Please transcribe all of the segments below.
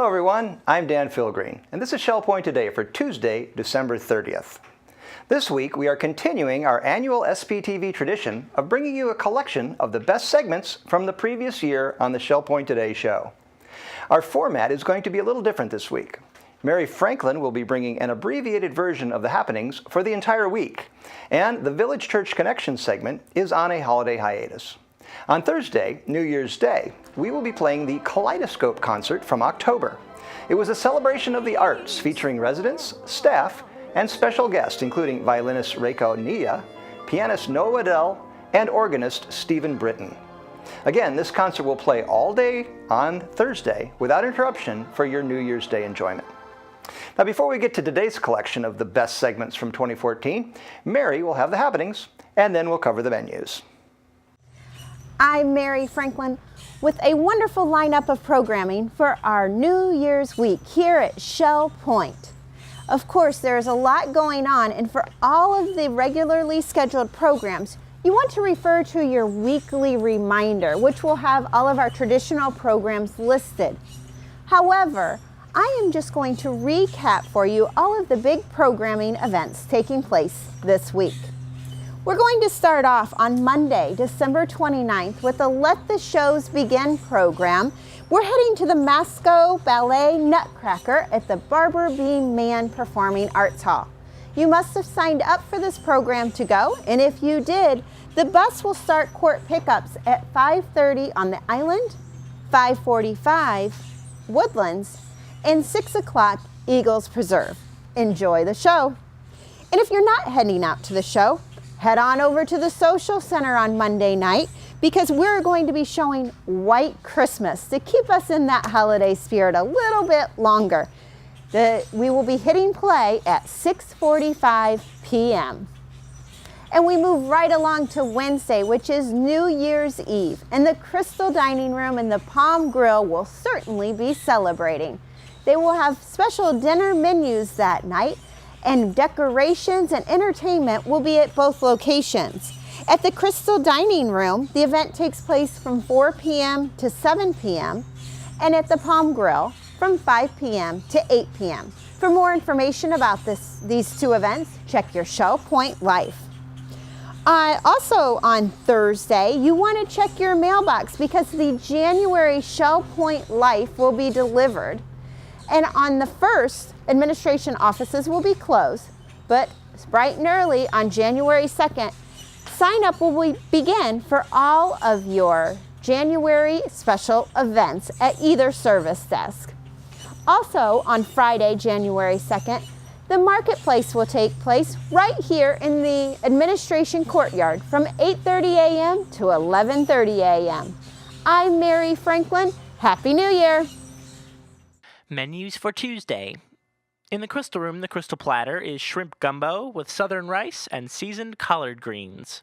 Hello everyone, I'm Dan Philgreen, and this is Shell Point Today for Tuesday, December 30th. This week we are continuing our annual SPTV tradition of bringing you a collection of the best segments from the previous year on the Shell Point Today show. Our format is going to be a little different this week. Mary Franklin will be bringing an abbreviated version of the happenings for the entire week, and the Village Church Connection segment is on a holiday hiatus. On Thursday, New Year's Day, we will be playing the Kaleidoscope concert from October. It was a celebration of the arts featuring residents, staff, and special guests including violinist Reiko Nia, pianist Noah Waddell, and organist Stephen Britton. Again, this concert will play all day on Thursday without interruption for your New Year's Day enjoyment. Now, before we get to today's collection of the best segments from 2014, Mary will have the happenings, and then we'll cover the venues. I'm Mary Franklin with a wonderful lineup of programming for our New Year's week here at Shell Point. Of course, there's a lot going on, and for all of the regularly scheduled programs, you want to refer to your weekly reminder, which will have all of our traditional programs listed. However, I am just going to recap for you all of the big programming events taking place this week. We're going to start off on Monday, December 29th with a Let the Shows Begin program. We're heading to the Masco Ballet Nutcracker at the Barbara Bean Mann Performing Arts Hall. You must have signed up for this program to go, and if you did, the bus will start court pickups at 5:30 on the island, 5:45 Woodlands, and 6 o'clock Eagles Preserve. Enjoy the show. And if you're not heading out to the show, head on over to the Social Center on Monday night because we're going to be showing White Christmas to keep us in that holiday spirit a little bit longer. We will be hitting play at 6:45 p.m. And we move right along to Wednesday, which is New Year's Eve, and the Crystal Dining Room and the Palm Grill will certainly be celebrating. They will have special dinner menus that night, and decorations and entertainment will be at both locations. At the Crystal Dining Room, the event takes place from 4 p.m. to 7 p.m. and at the Palm Grill from 5 p.m. to 8 p.m. For more information about these two events, check your Shell Point Life. Also on Thursday, you want to check your mailbox because the January Shell Point Life will be delivered. And on the 1st, administration offices will be closed, but bright and early on January 2nd, sign up will begin for all of your January special events at either service desk. Also on Friday, January 2nd, the marketplace will take place right here in the administration courtyard from 8:30 a.m. to 11:30 a.m. I'm Mary Franklin. Happy New Year! Menus for Tuesday. In the Crystal Room, the Crystal Platter is shrimp gumbo with southern rice and seasoned collard greens.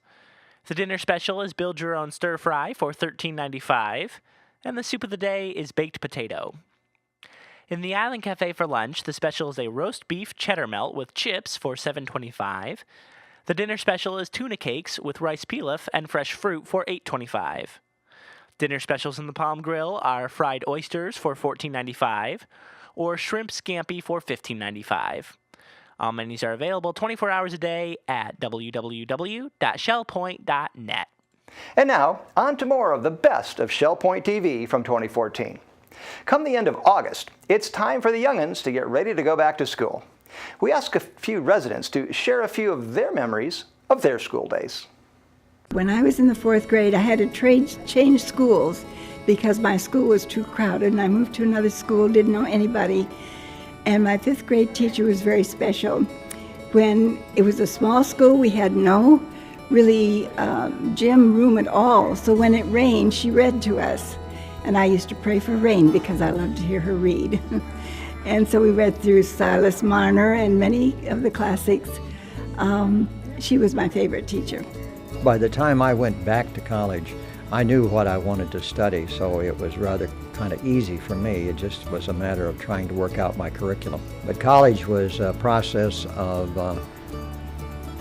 The dinner special is build your own stir fry for $13.95, and the soup of the day is baked potato. In the Island Cafe for lunch, the special is a roast beef cheddar melt with chips for $7.25. The dinner special is tuna cakes with rice pilaf and fresh fruit for $8.25. Dinner specials in the Palm Grill are fried oysters for $14.95 or shrimp scampi for $15.95. All menus are available 24 hours a day at www.shellpoint.net. And now, on to more of the best of Shell Point TV from 2014. Come the end of August, it's time for the young'uns to get ready to go back to school. We asked a few residents to share a few of their memories of their school days. When I was in the 4th grade, I had to change schools because my school was too crowded, and I moved to another school, didn't know anybody. And my 5th grade teacher was very special. When it was a small school, we had no really gym room at all. So when it rained, she read to us. And I used to pray for rain because I loved to hear her read. And so we read through Silas Marner and many of the classics. She was my favorite teacher. By the time I went back to college, I knew what I wanted to study, so it was rather kind of easy for me. It just was a matter of trying to work out my curriculum. But college was a process of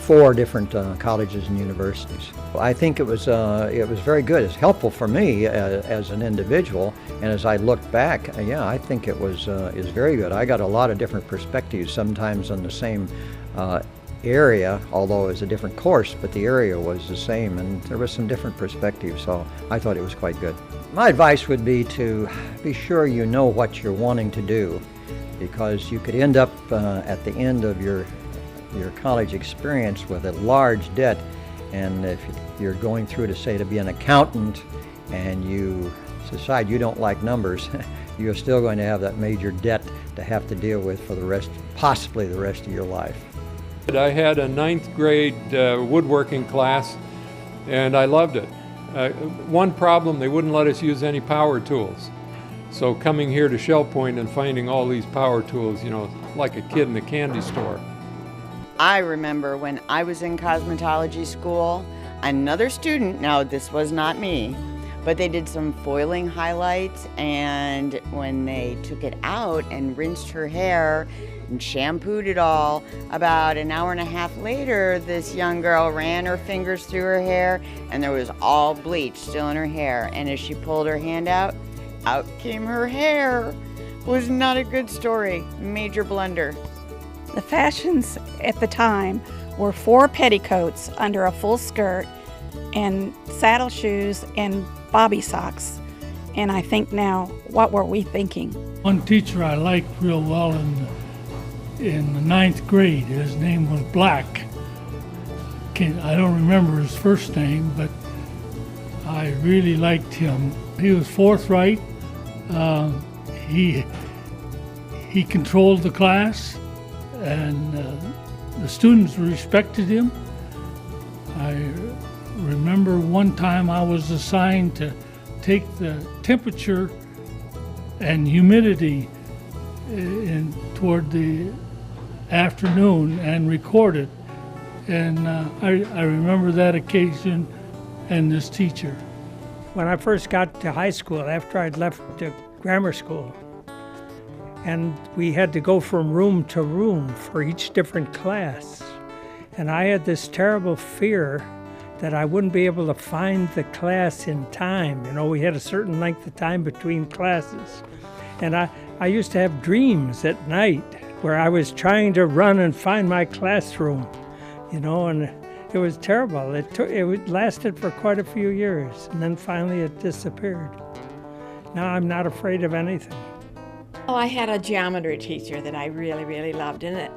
4 different colleges and universities. I think it was very good. It's helpful for me as an individual, and as I look back, yeah, I think it was is very good. I got a lot of different perspectives, sometimes on the same area, although it was a different course, but the area was the same, and there was some different perspectives, so I thought it was quite good. My advice would be to be sure you know what you're wanting to do, because you could end up at the end of your college experience with a large debt, and if you're going through to say to be an accountant and you decide you don't like numbers, you're still going to have that major debt to have to deal with for the rest, possibly the rest of your life. I had a 9th grade woodworking class, and I loved it. One problem, they wouldn't let us use any power tools. So coming here to Shell Point and finding all these power tools, you know, like a kid in a candy store. I remember when I was in cosmetology school, another student, now this was not me, but they did some foiling highlights, and when they took it out and rinsed her hair and shampooed it all, about an hour and a half later, this young girl ran her fingers through her hair and there was all bleach still in her hair, and as she pulled her hand out came her hair. Was not a good story. Major blunder. The fashions at the time were 4 petticoats under a full skirt and saddle shoes and bobby socks. And I think now, what were we thinking? One teacher I liked real well in the 9th grade, his name was Black. I don't remember his first name, but I really liked him. He was forthright. He controlled the class, and the students respected him. I remember one time I was assigned to take the temperature and humidity toward the afternoon and record it. And I remember that occasion and this teacher. When I first got to high school, after I'd left the grammar school, and we had to go from room to room for each different class. And I had this terrible fear that I wouldn't be able to find the class in time. You know, we had a certain length of time between classes. And I used to have dreams at night where I was trying to run and find my classroom, you know, and it was terrible. It lasted for quite a few years, and then finally it disappeared. Now I'm not afraid of anything. Oh, I had a geometry teacher that I really, really loved, and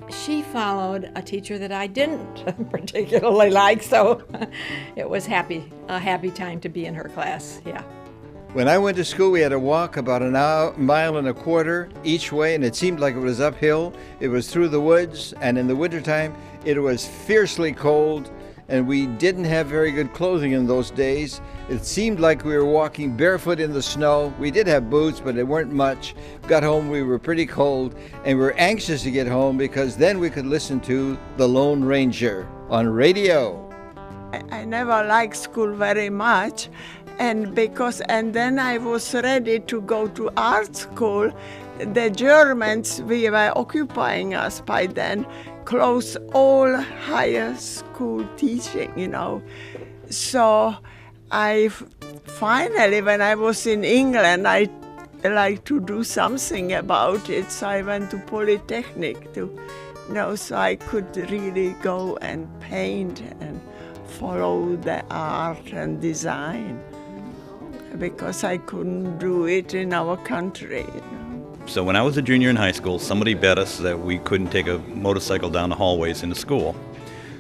she followed a teacher that I didn't particularly like, so it was a happy time to be in her class, yeah. When I went to school, we had to walk about a mile and a quarter each way, and it seemed like it was uphill. It was through the woods, and in the wintertime, it was fiercely cold, and we didn't have very good clothing in those days. It seemed like we were walking barefoot in the snow. We did have boots, but they weren't much. Got home, we were pretty cold, and we were anxious to get home because then we could listen to The Lone Ranger on radio. I never liked school very much, and then I was ready to go to art school. The Germans, we were occupying us by then, closed all higher school teaching, you know. So I finally, when I was in England, I like to do something about it. So I went to Polytechnic so I could really go and paint and follow the art and design, because I couldn't do it in our country, you know. So when I was a junior in high school, somebody bet us that we couldn't take a motorcycle down the hallways into school.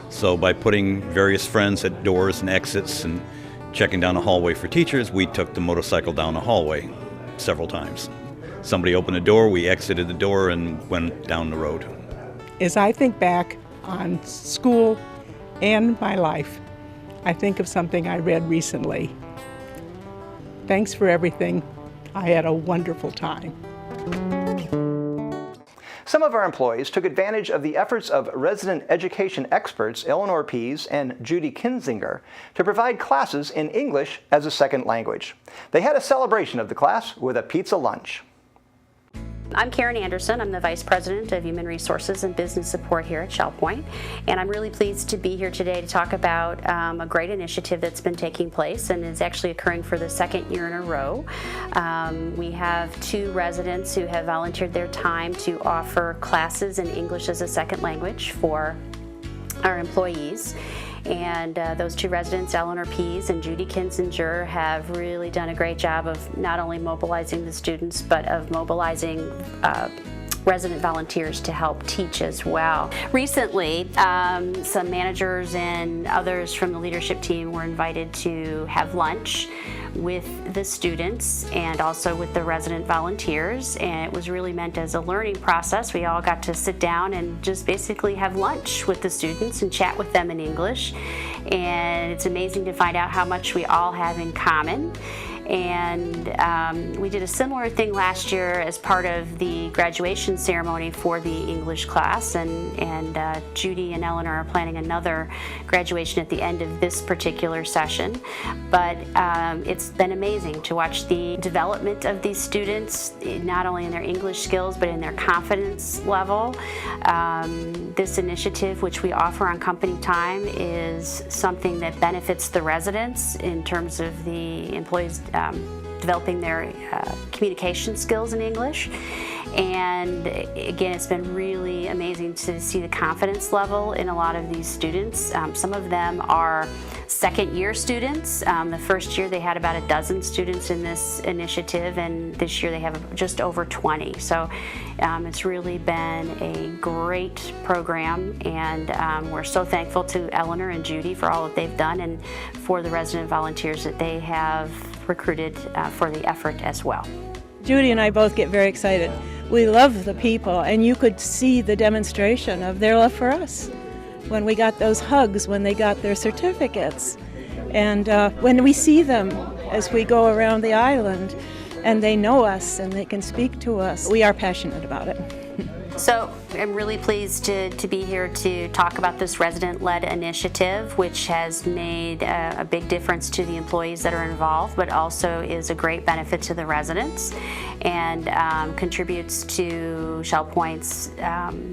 So by putting various friends at doors and exits and checking down the hallway for teachers, we took the motorcycle down the hallway several times. Somebody opened a door, we exited the door and went down the road. As I think back on school and my life, I think of something I read recently. Thanks for everything. I had a wonderful time. Some of our employees took advantage of the efforts of resident education experts Eleanor Pease and Judy Kinsinger to provide classes in English as a second language. They had a celebration of the class with a pizza lunch. I'm Karen Anderson. I'm the Vice President of Human Resources and Business Support here at Shell Point, and I'm really pleased to be here today to talk about a great initiative that's been taking place and is actually occurring for the second year in a row. We have 2 residents who have volunteered their time to offer classes in English as a second language for our employees. And those 2 residents, Eleanor Pease and Judy Kinsinger, have really done a great job of not only mobilizing the students, but of mobilizing resident volunteers to help teach as well. Recently, some managers and others from the leadership team were invited to have lunch with the students and also with the resident volunteers, and it was really meant as a learning process. We all got to sit down and just basically have lunch with the students and chat with them in English, and it's amazing to find out how much we all have in common. And we did a similar thing last year as part of the graduation ceremony for the English class, and Judy and Eleanor are planning another graduation at the end of this particular session. But it's been amazing to watch the development of these students, not only in their English skills but in their confidence level. This initiative, which we offer on company time, is something that benefits the residents in terms of the employees developing their communication skills in English. And again, it's been really amazing to see the confidence level in a lot of these students. Some of them are second year students. The first year they had about a dozen students in this initiative, and this year they have just over 20. So it's really been a great program, and we're so thankful to Eleanor and Judy for all that they've done and for the resident volunteers that they have recruited for the effort as well. Judy and I both get very excited. We love the people, and you could see the demonstration of their love for us when we got those hugs, when they got their certificates, and when we see them as we go around the island and they know us and they can speak to us. We are passionate about it. So I'm really pleased to be here to talk about this resident-led initiative, which has made a big difference to the employees that are involved, but also is a great benefit to the residents and contributes to Shell Point's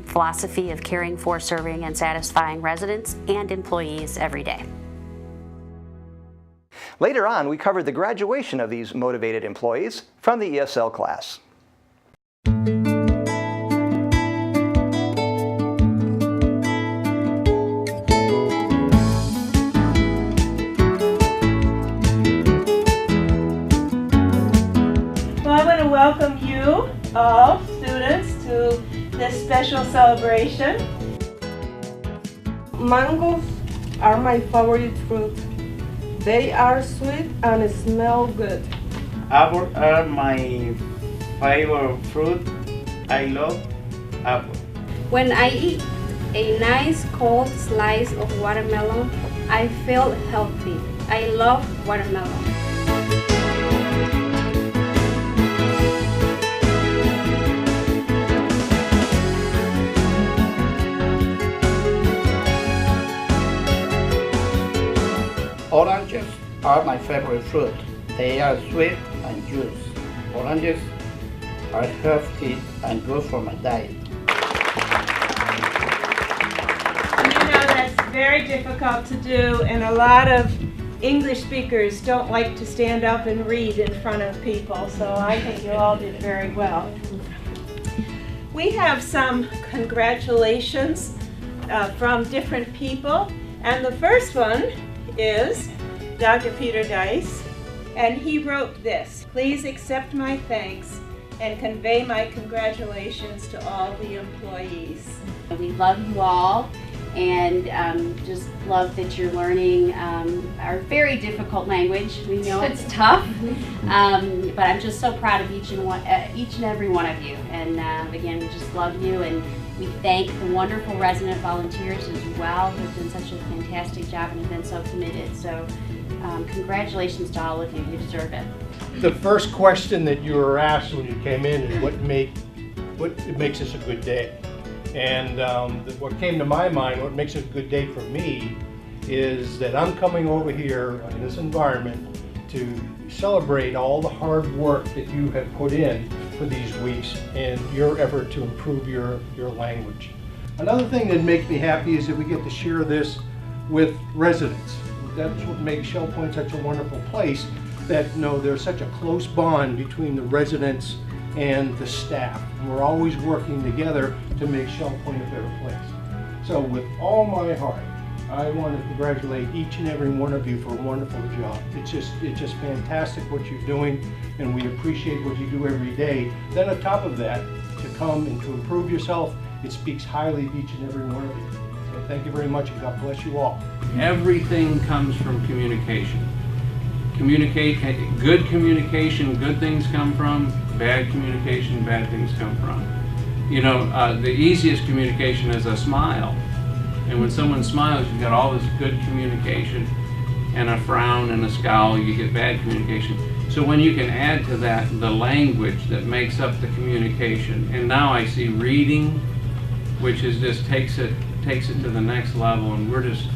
philosophy of caring for, serving, and satisfying residents and employees every day. Later on, we covered the graduation of these motivated employees from the ESL class. Welcome you all students to this special celebration. Mangoes are my favorite fruit. They are sweet and smell good. Apples are my favorite fruit. I love apples. When I eat a nice cold slice of watermelon, I feel healthy. I love watermelon. Oranges are my favorite fruit. They are sweet and juicy. Oranges are healthy and good for my diet. You know that's very difficult to do, and a lot of English speakers don't like to stand up and read in front of people, so I think you all did very well. We have some congratulations from different people, and the first one is Dr. Peter Dice, and he wrote this: "Please accept my thanks and convey my congratulations to all the employees." We love you all, and just love that you're learning our very difficult language. We know it's tough, but I'm just so proud of each and every one of you. And again, we just love you, and we thank the wonderful resident volunteers as well who've done such a fantastic job and have been so committed. So congratulations to all of you. You deserve it. The first question that you were asked when you came in is what makes this a good day. And what came to my mind, what makes it a good day for me, is that I'm coming over here in this environment to celebrate all the hard work that you have put in for these weeks and your effort to improve your language. Another thing that makes me happy is that we get to share this with residents. That's what makes Shell Point such a wonderful place, that there's such a close bond between the residents and the staff. And we're always working together to make Shell Point a better place. So with all my heart, I want to congratulate each and every one of you for a wonderful job. It's just fantastic what you're doing, and we appreciate what you do every day. Then on top of that, to come and to improve yourself, it speaks highly of each and every one of you. So thank you very much, and God bless you all. Everything comes from communication. Good communication, good things come from. Bad communication, bad things come from. The easiest communication is a smile. And when someone smiles, you've got all this good communication, and a frown and a scowl, you get bad communication. So when you can add to that the language that makes up the communication, and now I see reading, which is just takes it to the next level, and we're just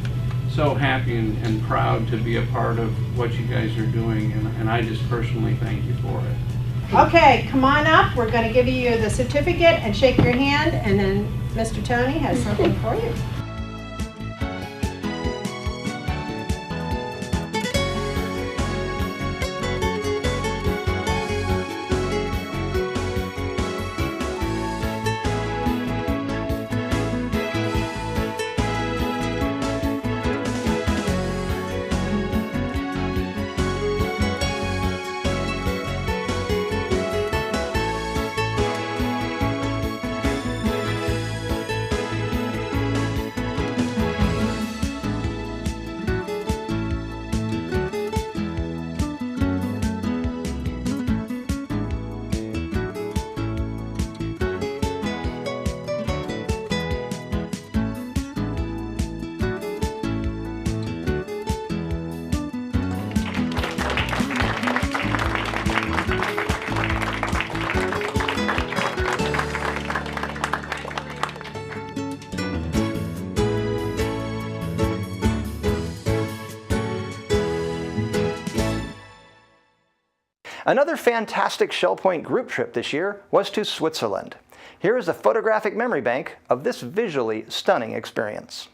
so happy and proud to be a part of what you guys are doing, and I just personally thank you for it. Okay, come on up. We're going to give you the certificate and shake your hand, and then Mr. Tony has something for you. Another fantastic Shell Point group trip this year was to Switzerland. Here is a photographic memory bank of this visually stunning experience.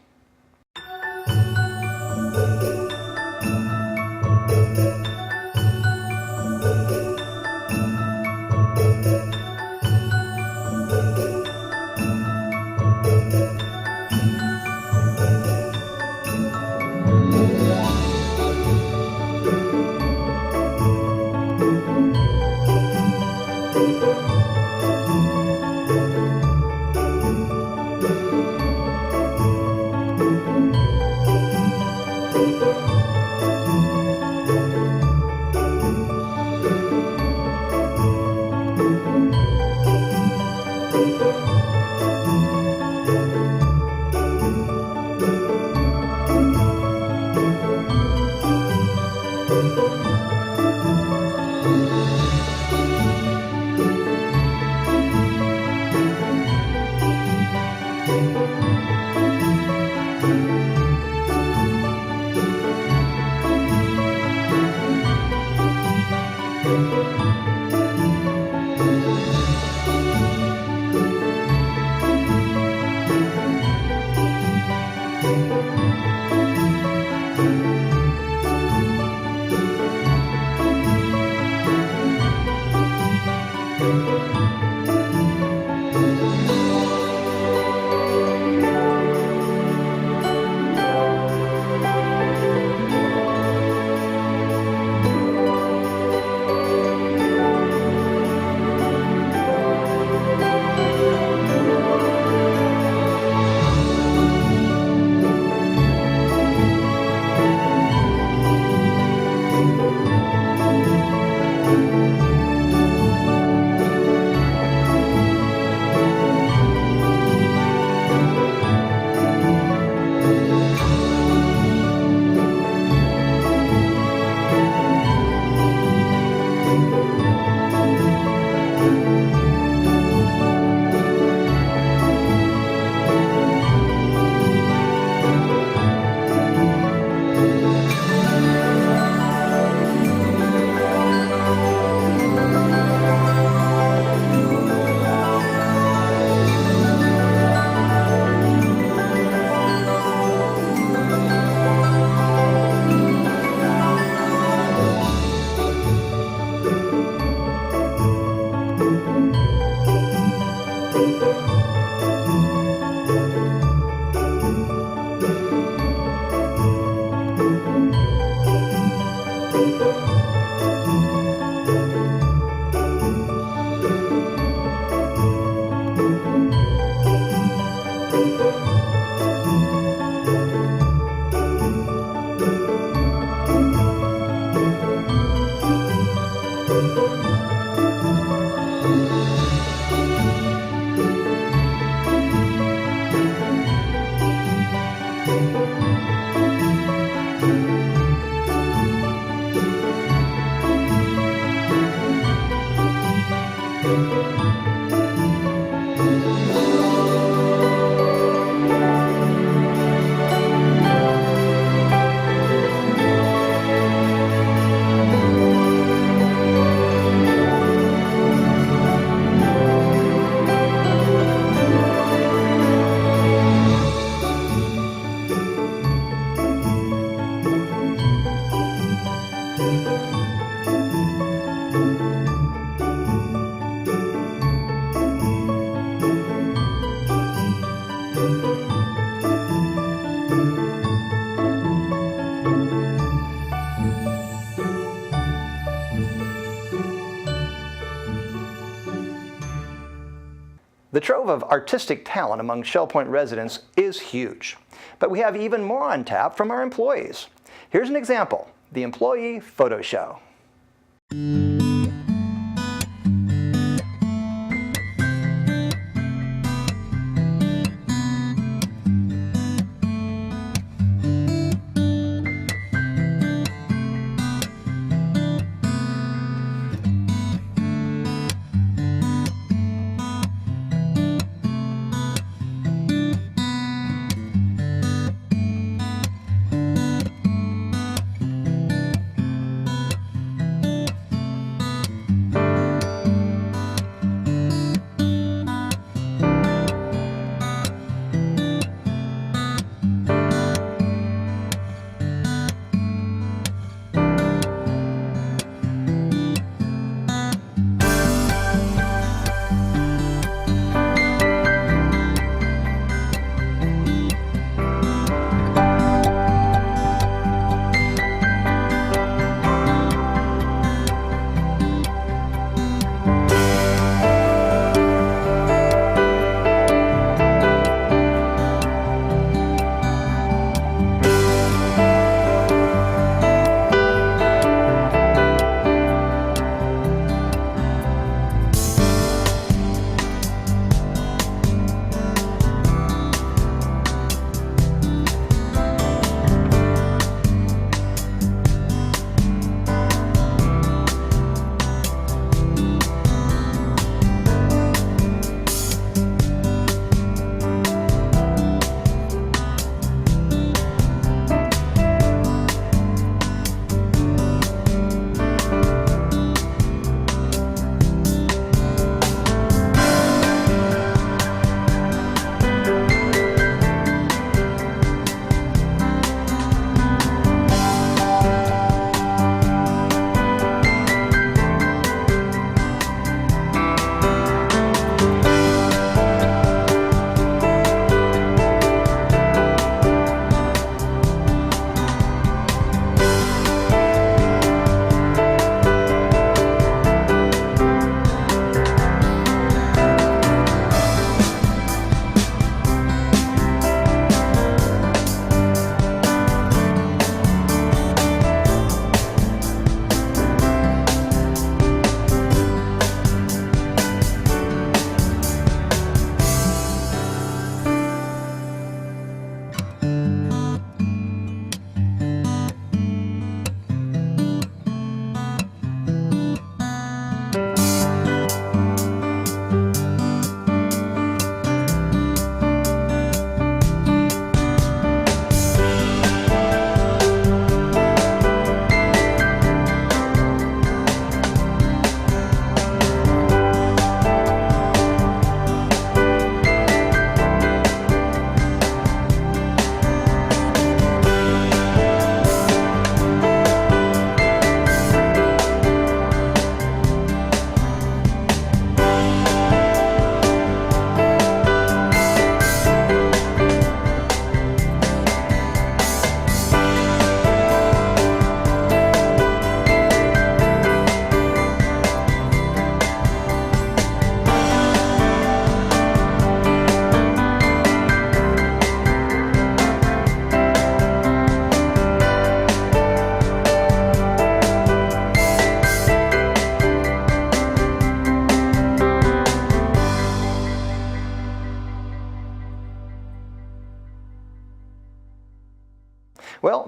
The trove of artistic talent among Shell Point residents is huge, but we have even more on tap from our employees. Here's an example, the Employee Photo Show.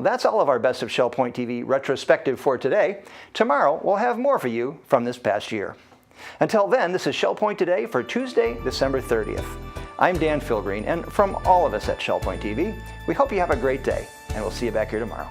that's all of our Best of Shell Point TV retrospective for today. Tomorrow, we'll have more for you from this past year. Until then, this is Shell Point Today for Tuesday, December 30th. I'm Dan Philgreen, and from all of us at Shell Point TV, we hope you have a great day, and we'll see you back here tomorrow.